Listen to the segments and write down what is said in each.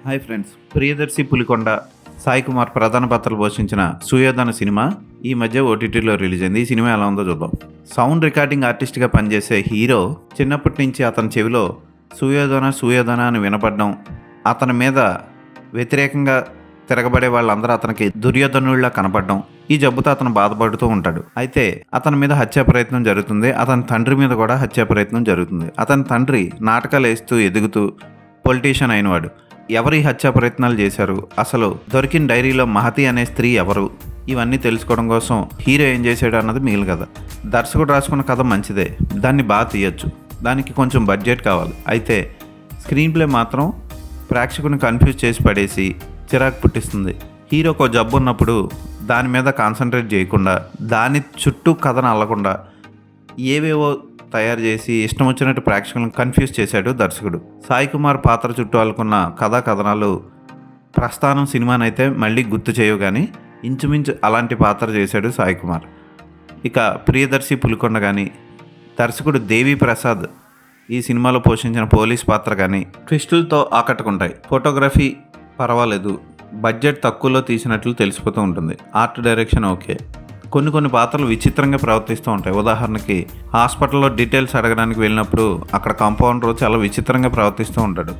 Hi friends, Priyadarshi Pulikonda Sai Kumar ప్రధాన పాత్రలు పోషించిన సుయోధన సినిమా ఈ మధ్య ఓటీటీలో రిలీజ్ అయింది. ఈ సినిమా ఎలా ఉందో చూద్దాం. సౌండ్ రికార్డింగ్ ఆర్టిస్ట్గా పనిచేసే హీరో చిన్నప్పటి నుంచి అతని చెవిలో సుయోధన అని వినపడడం, అతని మీద వ్యతిరేకంగా తిరగబడే వాళ్ళందరూ అతనికి దుర్యోధనుడిలా కనపడడం, ఈ జబ్బుతో అతను బాధపడుతూ ఉంటాడు. అయితే అతని మీద హత్యా ప్రయత్నం జరుగుతుంది. అతని తండ్రి మీద కూడా హత్యా ప్రయత్నం జరుగుతుంది. అతని తండ్రి నాటకాలు వేస్తూ ఎదుగుతూ పొలిటీషియన్ అయినవాడు. ఎవరి హత్యా ప్రయత్నాలు చేశారు, అసలు దొరికిన డైరీలో మహతి అనే స్త్రీ ఎవరు, ఇవన్నీ తెలుసుకోవడం కోసం హీరో ఏం చేశాడు అన్నది మిగిలిన కథ. దర్శకుడు రాసుకున్న కథ మంచిదే, దాన్ని బాగా తీయచ్చు. దానికి కొంచెం బడ్జెట్ కావాలి. అయితే స్క్రీన్ ప్లే మాత్రం ప్రేక్షకుని కన్ఫ్యూజ్ చేసి పడేసి చిరాకు పుట్టిస్తుంది. హీరోకు జబ్బు ఉన్నప్పుడు దాని మీద కాన్సన్ట్రేట్ చేయకుండా, దాని చుట్టూ కథను అల్లకుండా ఏవేవో తయారు చేసి ఇష్టం వచ్చినట్టు ప్రేక్షకులను కన్ఫ్యూజ్ చేశాడు దర్శకుడు. సాయి కుమార్ పాత్ర చుట్టూ అల్లుకున్న కథా కథనాలు ప్రస్థానం సినిమానైతే మళ్ళీ గుర్తు చేయవు, కానీ ఇంచుమించు అలాంటి పాత్ర చేశాడు సాయి కుమార్. ఇక ప్రియదర్శి పులికొండ కానీ, దర్శకుడు దేవి ప్రసాద్ ఈ సినిమాలో పోషించిన పోలీస్ పాత్ర కానీ ట్విస్టులతో ఆకట్టుకుంటాయి. ఫోటోగ్రఫీ పర్వాలేదు, బడ్జెట్ తక్కువలో తీసినట్లు తెలిసిపోతూ ఉంటుంది. Art direction okay. కొన్ని పాత్రలు విచిత్రంగా ప్రవర్తిస్తూ ఉంటాయి. ఉదాహరణకి హాస్పిటల్లో డీటెయిల్స్ అడగడానికి వెళ్ళినప్పుడు అక్కడ కాంపౌండర్ చాలా విచిత్రంగా ప్రవర్తిస్తూ ఉంటాడు.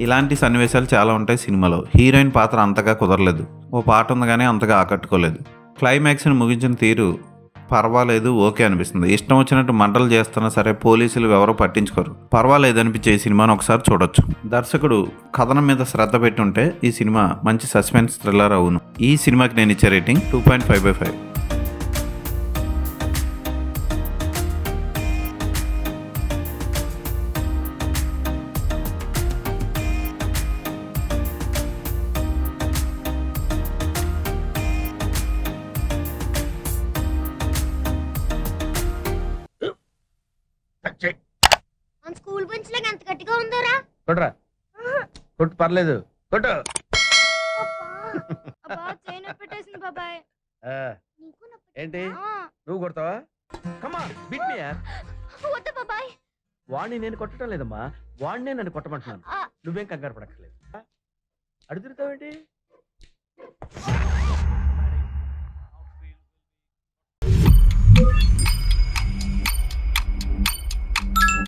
ఇలాంటి సన్నివేశాలు చాలా ఉంటాయి సినిమాలో. హీరోయిన్ పాత్ర అంతగా కుదరలేదు. ఓ పాట ఉంది కానీ అంతగా ఆకట్టుకోలేదు. క్లైమాక్స్ని ముగించిన తీరు పర్వాలేదు, ఓకే అనిపిస్తుంది. ఇష్టం వచ్చినట్టు మంటలు చేస్తున్నా సరే పోలీసులు ఎవరో పట్టించుకోరు. పర్వాలేదు అనిపించే ఈ సినిమాను ఒకసారి చూడొచ్చు. దర్శకుడు కథనం మీద శ్రద్ధ పెట్టి ఉంటే ఈ సినిమా మంచి సస్పెన్స్ థ్రిల్లర్ అవును. ఈ సినిమాకి నేను ఇచ్చే రేటింగ్ 2.5/5. మన స్కూల్ బెంచ్ లాగా ఎంత గట్టిగా ఉందోరా. కొట్రా, కొట్టు, పర్లేదు, కొట్టు. అబ్బా చైన్ పెట్టేసింది బాబాయ్. ఆ, నీకు నొప్పి. ఏంటి ఆ, నువ్వు కొడతావా? కమా బిట్ మీ యార్. వద్దు బాబాయ్. వాడిని నేను కొట్టడం లేదమ్మా, వాడినే నన్ను కొట్టమంటున్నాను. ఆ. నువ్వేం కంగారు పడక్కర్లేదు. అడుగుతావేంటి?